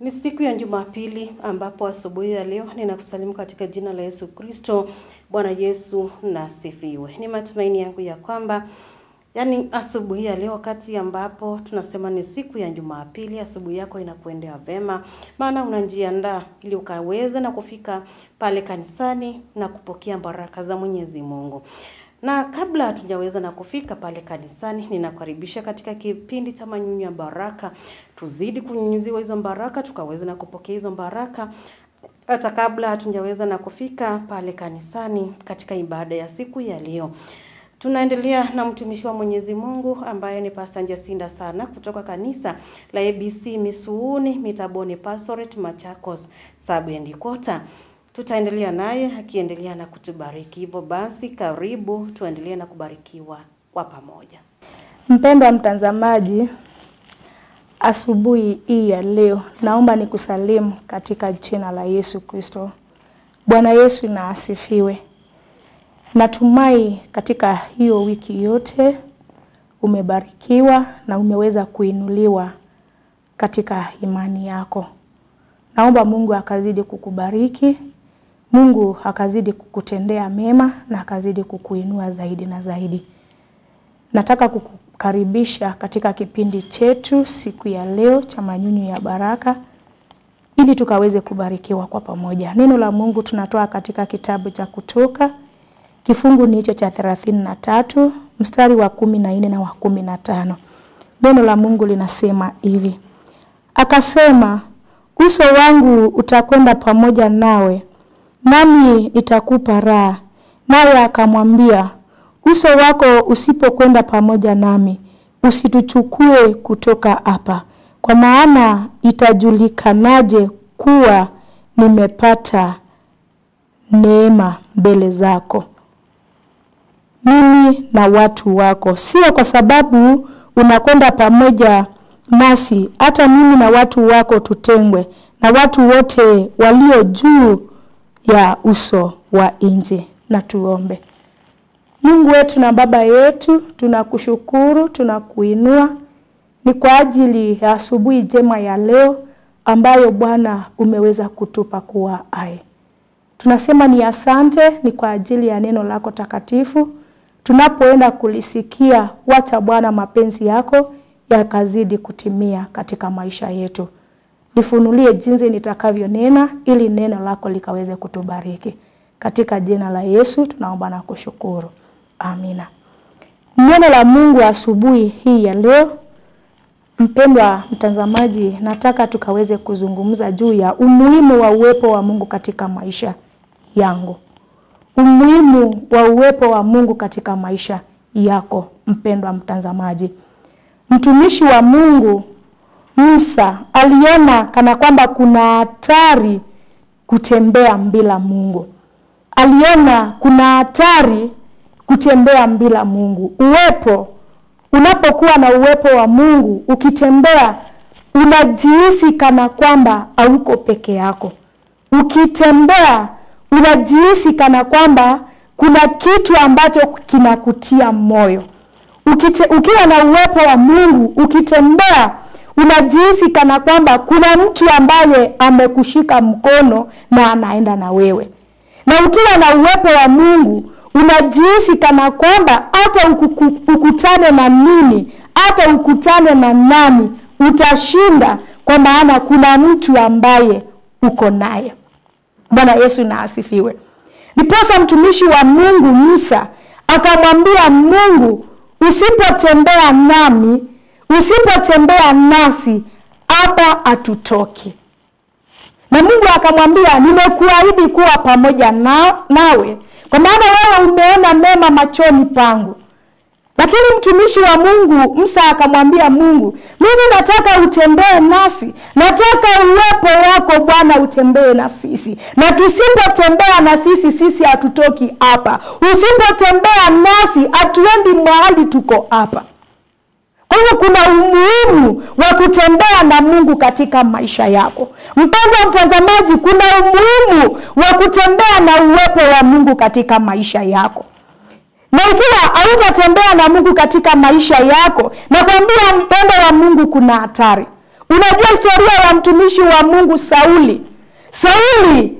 Ni siku ya Jumapili ambapo asubuhi ya leo ninakusalimu katika jina la Yesu Kristo. Bwana Yesu na asifiwe. Ni matumaini yangu ya kwamba asubuhi ya leo wakati ambapo tunasema ni siku ya Jumapili, asubuhi yako inakuendea vema, maana unajiandaa ili ukaweze na kufika pale kanisani na kupokea baraka za Mwenyezi Mungu. Na kabla hatujaweza na kufika pale kanisani, ninakukaribisha katika kipindi cha manyunyu ya baraka. Tuzidi kunyunyiziwa hizo baraka, tukaweza na kupokea hizo baraka hata kabla hatujaweza na kufika pale kanisani katika ibada ya siku ya leo. Tunaendelea na mtumishi wa Mwenyezi Mungu ambaye ni Pastor Jacinda sana kutoka kanisa la ABC Misuuni, Mitaboni Pastorate, Machakos, Sub-Kota. Tutaendelea naye akiendelea na kutubariki. Hivyo basi karibu tuendelee na kubarikiwa kwa pamoja. Mpendwa mtazamaji, asubuhi hii ya leo naomba nikusalimu katika jina la Yesu Kristo. Bwana Yesu na asifiwe. Natumai katika hiyo wiki yote umebarikiwa na umeweza kuinuliwa katika imani yako. Naomba Mungu akazidi kukubariki, Mungu akazidi kukutendea mema na akazidi kukuinua zaidi na zaidi. Nataka kukukaribisha katika kipindi chetu siku ya leo cha manyunyu ya baraka ili tukaweze kubarikiwa kwa pamoja. Neno la Mungu tunatoa katika kitabu cha Kutoka, kifungu ni hicho cha 33, mstari wa 14 na wa 15. Neno la Mungu linasema hivi: Akasema, uso wangu utakwenda pamoja nawe, nami nitakupa raha. Naye akamwambia, uso wako usipokwenda pamoja nami, usituchukue kutoka hapa, kwa maana itajulikanaje kuwa nimepata neema mbele zako, mimi na watu wako. Sio kwa sababu unakwenda pamoja nasi hata mimi na watu wako tutengwe na watu wote walio juu ya uso wa nchi. Na tuombe. Mungu wetu na Baba yetu, tunakushukuru, tunakuinua ni kwa ajili ya asubuhi njema ya leo ambayo Bwana umeweza kutupa kuwa hai. Tunasema ni asante, ni kwa ajili ya neno lako takatifu. Tunapoenda kulisikia, wacha Bwana mapenzi yako yakazidi kutimia katika maisha yetu. Nifunulie jinsi nitakavyonena ili neno lako likaweze kutubariki. Katika jina la Yesu tunaomba na kushukuru. Amina. Neno la Mungu asubuhi hii ya leo, mpendwa mtazamaji, nataka tukaweze kuzungumza juu ya umuhimu wa uwepo wa Mungu katika maisha yangu. Umuhimu wa uwepo wa Mungu katika maisha yako, mpendwa mtazamaji. Mtumishi wa Mungu Musa aliona kana kwamba kuna hatari kutembea bila Mungu. Aliona kuna hatari kutembea bila Mungu. Unapokuwa na uwepo wa Mungu, ukitembea unajihisi kana kwamba hauko peke yako. Ukitembea unajihisi kana kwamba kuna kitu ambacho kinakutia moyo. Ukiwa na uwepo wa Mungu, ukitembea unajihisi kana kwamba kuna mtu ambaye amekushika mkono na anaenda na wewe. Na ukiwa na uwepo wa Mungu, unajihisi kana kwamba hata ukutane na nini, hata ukutane na nani, utashinda kwa maana kuna mtu ambaye uko naye. Bwana Yesu na asifiwe. Ndiposa mtumishi wa Mungu Musa akamwambia Mungu, usipotembea nami, usipotembea nasi, hapa hatutoki. Na Mungu akamwambia, nimekuahidi kuwa pamoja nawe, kwa maana wewe umeona mema machoni pangu. Lakini mtumishi wa Mungu Musa akamwambia Mungu, mimi nataka utembee nasi. Nataka uwepo wako Bwana utembee na sisi. Na tusipotembea na sisi hatutoki hapa. Usipotembea nasi hatuendi mahali tuko hapa. Kwa hivyo kuna umuhimu wa kutembea na Mungu katika maisha yako. Mpendwa mtazamaji, kuna umuhimu wa kutembea na uwepo wa Mungu katika maisha yako. Na ikiwa hautatembea na Mungu katika maisha yako, nakwambia mpendo wa Mungu kuna hatari. Unajua historia ya mtumishi wa Mungu Sauli. Sauli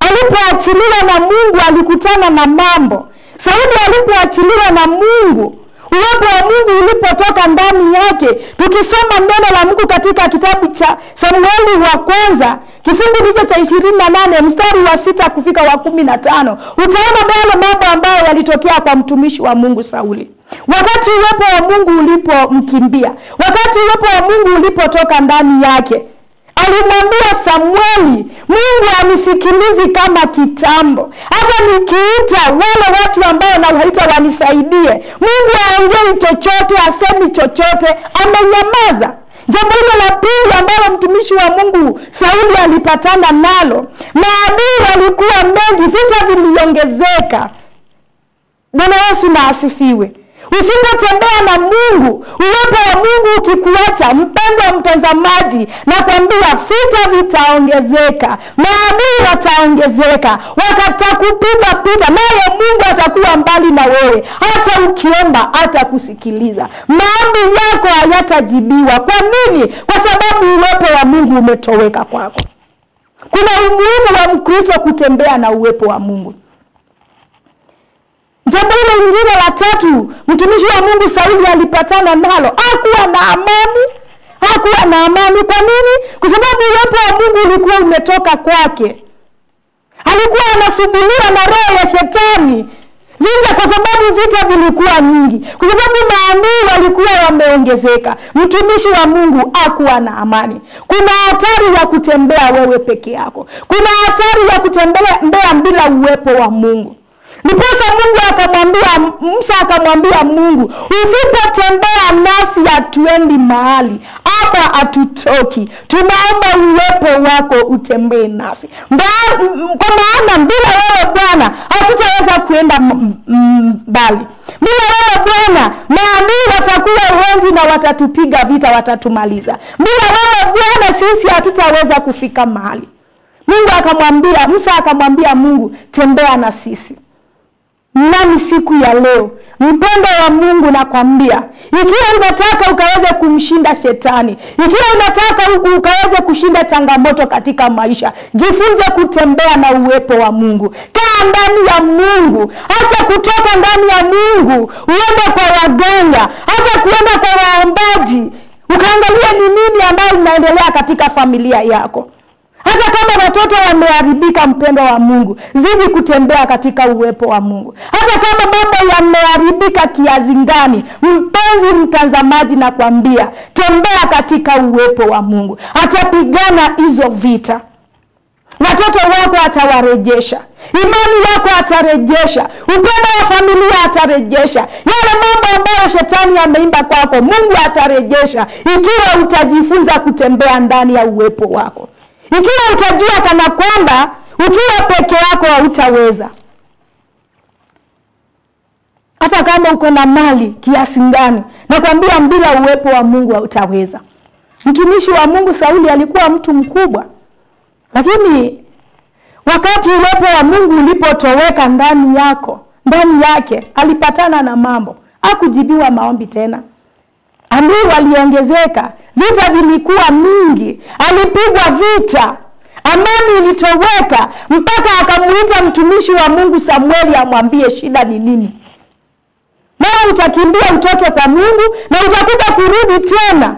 alipoachiliwa na Mungu alikutana na mambo. Sauli alipoachiliwa na Mungu, uwepo wa Mungu ulipotoka ndani yake. Tukisoma neno la Mungu katika kitabu cha Samueli wa kwanza, kifungu hicho cha 28 mstari wa 6 kufika wa 15, utaona yale mambo ambayo yalitokea kwa mtumishi wa Mungu Sauli. Wakati uwepo wa Mungu ulipomkimbia, wakati uwepo wa Mungu ulipotoka ndani yake, alimwambia Samueli, Mungu anisikilizi kama kitambo. Hata nikiita wale watu ambao nawaita wanisaidie, Mungu haongei chochote, asemi chochote, amenyamaza. Jambo hilo la pili ambalo mtumishi wa Mungu Sauli alipatana nalo, maadui walikuwa mengi, vita viliongezeka. Bwana Yesu na asifiwe. Usipotembea na Mungu, uwepo wa Mungu ukikuacha, mpendwa mtazamaji, na kuambia vita vitaongezeka, maadui wataongezeka, watakupiga pita, naye Mungu atakuwa mbali na wewe. Hata ukiomba hatakusikiliza, maombi yako hayatajibiwa. Kwa nini? Kwa sababu uwepo wa Mungu umetoweka kwako. Kuna umuhimu wa Mkristo kutembea na uwepo wa Mungu. Jambo lingine la tatu mtumishi wa Mungu Sauli alipatana nalo, hakuwa na amani. Hakuwa na amani. Kwa nini? Kwa sababu uwepo wa Mungu ulikuwa umetoka kwake. Alikuwa anasumbuliwa na roho ya shetani. Vita, kwa sababu vita vilikuwa nyingi, kwa sababu maadui walikuwa wameongezeka. Mtumishi wa Mungu hakuwa na amani. Kuna hatari ya kutembea wewe peke yako. Kuna hatari ya kutembea bila uwepo wa Mungu. Ndiposa Mungu akamwambia Musa, akamwambia Mungu, usipotembea nasi hatuendi mahali, hapa hatutoki. Tunaomba uwepo wako utembee nasi. Kwa maana bila wewe Bwana hatutaweza kuenda mbali. Bila wewe Bwana maadui watakuwa wengi na watatupiga vita, watatumaliza. Bila wewe Bwana sisi hatutaweza kufika mahali. Mungu akamwambia Musa, akamwambia Mungu, tembea na sisi. Nami siku ya leo, mpendo wa Mungu, nakwambia, ikiwa unataka ukaweze kumshinda shetani, ikiwa unataka ukaweze kushinda changamoto katika maisha, jifunze kutembea na uwepo wa Mungu. Kaa ndani ya Mungu. Acha kutoka ndani ya Mungu uende kwa waganga, acha kuenda kwa waombaji ukaangalia ni nini ambayo inaendelea katika familia yako. Hata kama watoto wameharibika, mpendo wa Mungu, zidi kutembea katika uwepo wa Mungu. Hata kama mambo yameharibika kiasi gani, mpenzi mtazamaji, nakwambia, tembea katika uwepo wa Mungu. Atapigana hizo vita. Watoto wako atawarejesha, imani yako atarejesha, upendo wa familia atarejesha. Yale mambo ambayo shetani ameimba kwako, Mungu atarejesha, ikiwa utajifunza kutembea ndani ya uwepo wako. Ikiwa utajua kana kwamba ukiwa peke yako hautaweza. Hata kama uko na mali kiasi gani, nakwambia bila uwepo wa Mungu hautaweza. Mtumishi wa Mungu Sauli alikuwa mtu mkubwa, lakini wakati uwepo wa Mungu ulipotoweka ndani yake, alipatana na mambo. Hakujibiwa maombi tena. Adui waliongezeka, vita vilikuwa mingi, alipigwa vita, amani ilitoweka, mpaka akamuita mtumishi wa Mungu Samueli amwambie shida ni nini. Nawe utakimbia utoke kwa Mungu na utakuja kurudi tena.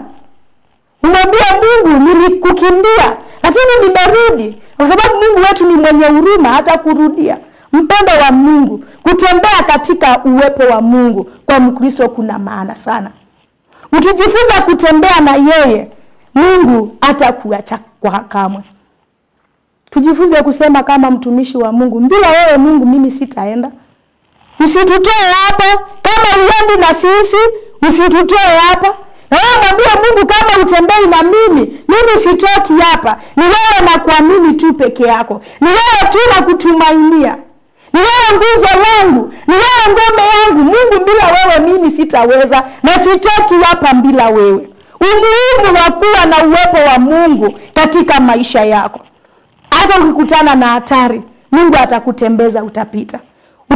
Umwambie Mungu, nilikukimbia lakini nimerudi, kwa sababu Mungu wetu ni mwenye huruma, hata kurudia. Mpendo wa Mungu, kutembea katika uwepo wa Mungu kwa Mkristo kuna maana sana. Ukijifunza kutembea na yeye, Mungu hatakuacha kwa kamwe. Tujifunze kusema kama mtumishi wa Mungu, bila wewe Mungu mimi sitaenda. Usitutoe hapa, kama uendi na sisi usitutoe hapa. Na wewe mwambie Mungu, kama utembei na mimi sitoki hapa. Ni wewe na kuamini tu peke yako. Ni wewe tu na kutumainia. Ni wewe nguzo yangu, ni wewe ngome yangu. Mungu, bila wewe mimi sitaweza na sitoki hapa bila wewe. Umuhimu wa kuwa na uwepo wa Mungu katika maisha yako. Hata ukikutana na hatari, Mungu atakutembeza, utapita.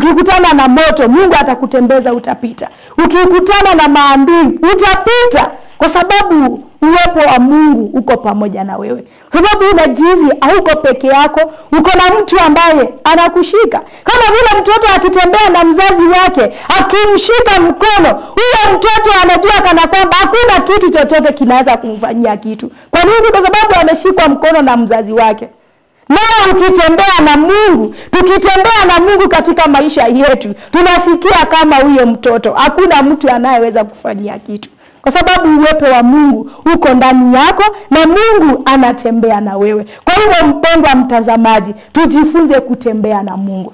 Ukikutana na moto, Mungu atakutembeza, utapita. Ukikutana na maadui, utapita, kwa sababu uwepo wa Mungu uko pamoja na wewe. Kwa sababu unajizi hauko peke yako, uko na mtu ambaye anakushika. Kama vile mtoto akitembea na mzazi wake, akimshika mkono, huyo mtoto anajua kana kwamba hakuna kitu chochote kinaweza kumfanyia kitu. Kwa nini? Kwa sababu ameshikwa mkono na mzazi wake. Na ukitembea na Mungu, tukitembea na Mungu katika maisha yetu, tunasikia kama huyo mtoto. Hakuna mtu anayeweza kufanyia kitu, kwa sababu uwepo wa Mungu uko ndani yako na Mungu anatembea na wewe. Kwa hivyo mpendwa mtazamaji, tujifunze kutembea na Mungu.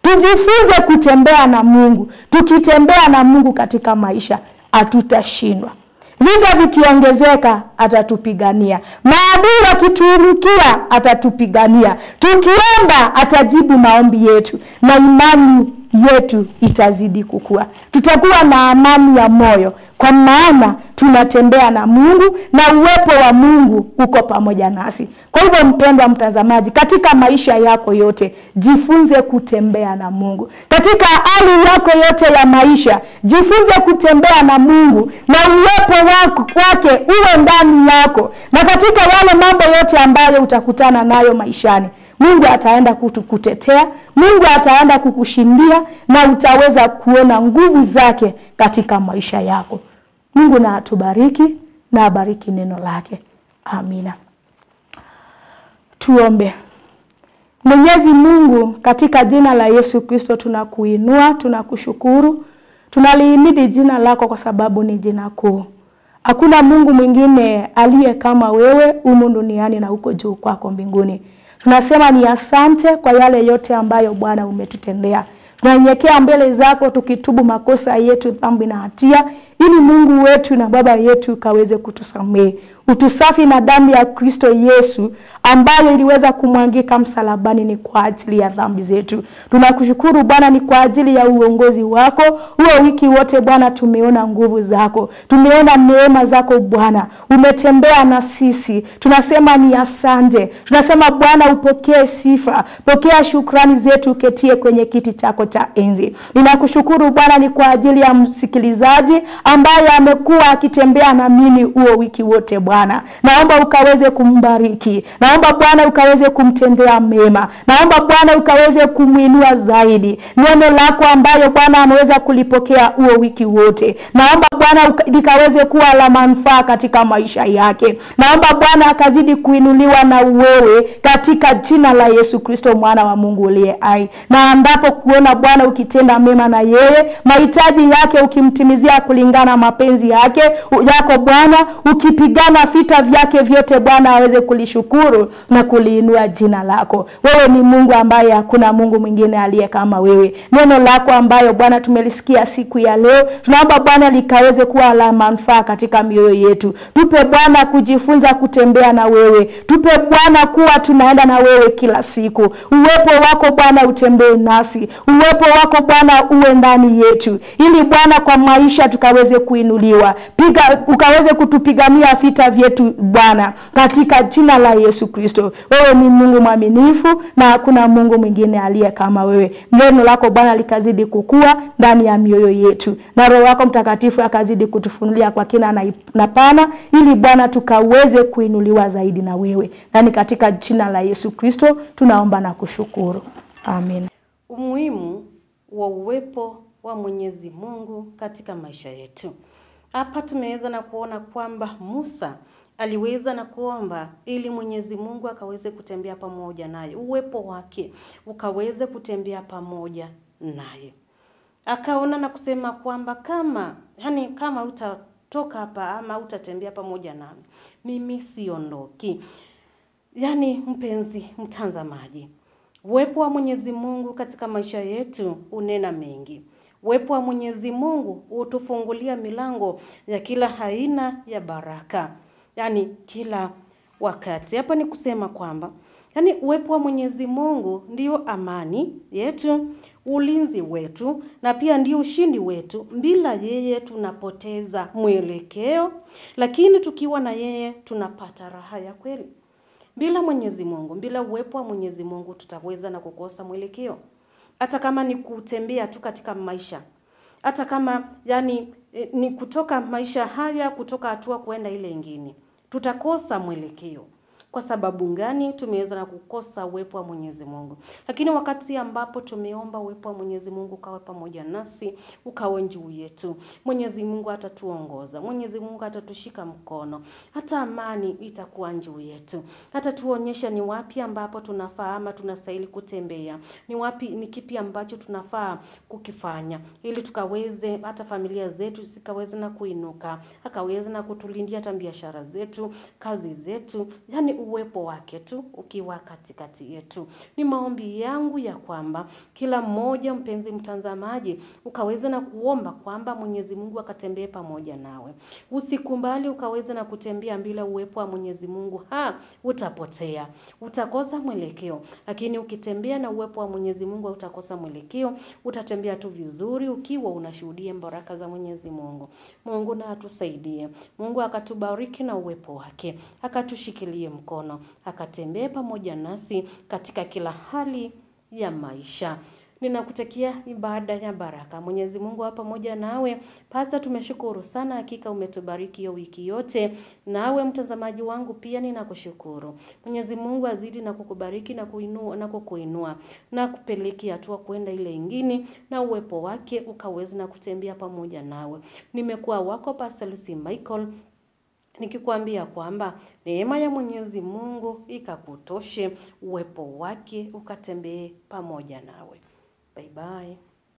Tujifunze kutembea na Mungu. Tukitembea na Mungu katika maisha, hatutashindwa. Vita vikiongezeka, atatupigania. Maadui wakiturukia, atatupigania. Tukiomba, atajibu maombi yetu, na imani yetu itazidi kukua. Tutakuwa na amani ya moyo, kwa maana tunatembea na Mungu na uwepo wa Mungu uko pamoja nasi. Kwa hivyo mpendwa mtazamaji, katika maisha yako yote, jifunze kutembea na Mungu. Katika hali yako yote ya maisha, jifunze kutembea na Mungu na uwepo wake uwe ndani yako. Na katika yale mambo yote ambayo utakutana nayo maishani, Mungu ataenda kukutetea, Mungu ataenda kukushindia, na utaweza kuona nguvu zake katika maisha yako. Mungu na atubariki na abariki neno lake. Amina. Tuombe. Mwenyezi Mungu, katika jina la Yesu Kristo tunakuinua, tunakushukuru, tunalihimidi jina lako kwa sababu ni jina kuu. Hakuna Mungu mwingine aliye kama wewe humu duniani na huko juu kwako mbinguni. Tunasema ni asante kwa yale yote ambayo Bwana umetutendea. Tunanyenyekea mbele zako tukitubu makosa yetu, dhambi na hatia, ili Mungu wetu na Baba yetu kaweze kutusamehe. Utusafi na damu ya Kristo Yesu ambayo iliweza kumwangika msalabani ni kwa ajili ya dhambi zetu. Tunakushukuru Bwana ni kwa ajili ya uongozi wako. Huo wiki wote Bwana tumeona nguvu zako. Tumeona neema zako Bwana. Umetembea na sisi. Tunasema ni asante. Tunasema Bwana upokee sifa. Pokea shukrani zetu, uketie kwenye kiti chako cha enzi. Ninakushukuru Bwana ni kwa ajili ya msikilizaji ambaye amekuwa akitembea na mimi huo wiki wote Bwana. Naomba ukaweze kumbariki. Naomba Bwana ukaweze kumtendea mema. Naomba Bwana ukaweze kumuinua zaidi. Neno lako ambayo Bwana ameweza kulipokea huo wiki wote, naomba Bwana likaweze kuwa la manufaa katika maisha yake. Naomba Bwana akazidi kuinuliwa na wewe katika jina la Yesu Kristo mwana wa Mungu uliye hai. Na ambapo kuona Bwana ukitenda mema na yeye, mahitaji yake ukimtimizia kulingana mapenzi yake yako Bwana, ukipigana vita vyake vyote Bwana aweze kulishukuru na kuliinua jina lako. Wewe ni Mungu ambaye hakuna Mungu mwingine aliye kama wewe. Neno lako ambayo Bwana tumelisikia siku ya leo, tunaomba Bwana likaweze kuwa la manufaa katika mioyo yetu. Tupe Bwana kujifunza kutembea na wewe. Tupe Bwana kuwa tunaenda na wewe kila siku. Uwepo wako Bwana utembee nasi. Uwepo wako Bwana uwe ndani yetu, ili Bwana kwa maisha tukaweze kuinuliwa. Ukaweze kutupigania vita vyetu Bwana, katika jina la Yesu Kristo. Wewe ni Mungu mwaminifu na hakuna Mungu mwingine aliye kama wewe. Neno lako Bwana likazidi kukua ndani ya mioyo yetu, na Roho wako Mtakatifu akazidi kutufunulia kwa kina na pana, ili Bwana tukaweze kuinuliwa zaidi na wewe. Na ni katika jina la Yesu Kristo tunaomba na kushukuru. Amen. Umuhimu wa uwepo wa Mwenyezi Mungu katika maisha yetu. Hapa tumeweza na kuona kwamba Musa aliweza na kuomba ili Mwenyezi Mungu akaweze kutembea pamoja naye. Uwepo wake ukaweze kutembea pamoja naye. Akaona na kusema kwamba kama utatoka hapa ama utatembea pamoja nami, mimi siondoki. Mpenzi mtazamaji, uwepo wa Mwenyezi Mungu katika maisha yetu unena mengi. Uwepo wa Mwenyezi Mungu utufungulia milango ya kila aina ya baraka. Kila wakati. Hapa ni kusema kwamba uwepo wa Mwenyezi Mungu ndio amani yetu, ulinzi wetu, na pia ndio ushindi wetu. Bila yeye tunapoteza mwelekeo, lakini tukiwa na yeye tunapata raha ya kweli. Bila Mwenyezi Mungu, bila uwepo wa Mwenyezi Mungu tutaweza na kukosa mwelekeo. hata kama ni kutembea tu katika maisha, hata kama ni kutoka maisha haya, kutoka hatua kuenda ile ingine, tutakosa mwelekeo. Kwa sababu gani? Tumeweza na kukosa uwepo wa Mwenyezi Mungu. Lakini wakati ambapo tumeomba uwepo wa Mwenyezi Mungu ukawa pamoja nasi, ukawa juu yetu, Mwenyezi Mungu atatuongoza, Mwenyezi Mungu atatushika mkono, hata amani itakuwa juu yetu, hata tuonyesha ni wapi ambapo tunafaa ama tunastahili kutembea, ni kipi ambacho tunafaa kukifanya, ili tukaweze hata familia zetu zikaweze na kuinuka, akaweze na kutulindia hata biashara zetu, kazi zetu, uwepo wake tu ukiwa katikati yetu. Ni maombi yangu ya kwamba kila mmoja, mpenzi mtazamaji, ukaweze na kuomba kwamba Mwenyezi Mungu akatembee pamoja nawe. Usikubali ukaweze na kutembea bila uwepo wa Mwenyezi Mungu, utapotea, utakosa mwelekeo. Lakini ukitembea na uwepo wa Mwenyezi Mungu utakosa mwelekeo, utatembea tu vizuri ukiwa unashuhudia baraka za Mwenyezi Mungu. Mungu na atusaidie. Mungu akatubariki na uwepo wake, akatushikilie mkono, akatembee pamoja nasi katika kila hali ya maisha. Ninakutakia ibada ya baraka. Mwenyezi Mungu hapa pamoja nawe. Pasta, tumeshukuru sana, hakika umetubariki hiyo wiki yote. Nawe mtazamaji wangu pia ninakushukuru. Mwenyezi Mungu azidi na kukubariki na kukuinua na kupelekea hatua kwenda ile ingine, na uwepo wake ukaweze na kutembea pamoja nawe. Nimekuwa wako Pastor Lucy Michael, nikikwambia kwamba neema ya Mwenyezi Mungu ikakutoshe, uwepo wake ukatembee pamoja nawe. Bye bye.